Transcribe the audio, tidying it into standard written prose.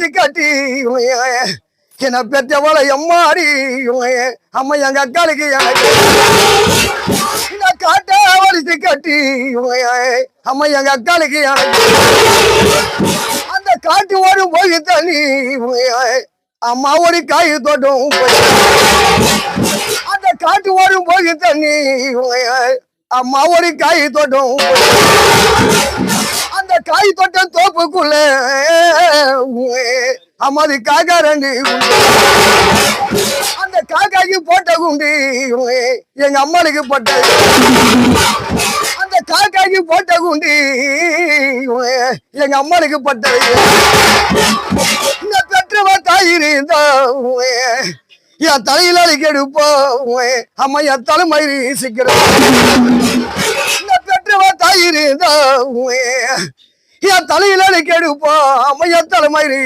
வலிச்சு கட்டி என்ன பெற்றவளை எம்மாடி அம்மா எங்க அக்காளுக்கு எனக்கு காட்ட வலிச்சு கட்டி அம்மா எங்க அக்காளுக்கு எனக்கு அந்த காட்டு ஓடும் போய் தண்ணி அம்மா ஒரு காய் தோட்டம் அந்த காட்டு ஓடும் போய் தண்ணி அம்மா ஒரு காய் தோட்டம் அந்த காய் தோட்டம் தோப்புக்குள்ள அம்மாதி காக்கா ரெண்டு அந்த காக்காய்க்கு போட்ட குண்டி எங்க அம்மாளுக்கு போட்டது அந்த காக்காய்க்கு போட்ட குண்டி எங்க அம்மாளுக்கு போட்டது இந்த பெற்றவ தாயிருந்தா என் தலையில கெடுப்போம் அம்மா என் தலைமயிரி சிக்கிறோம் இந்த பெற்றவ தாயிருந்தா என் தலையில கெடுப்போம் அம்மா என் தலைமயிரி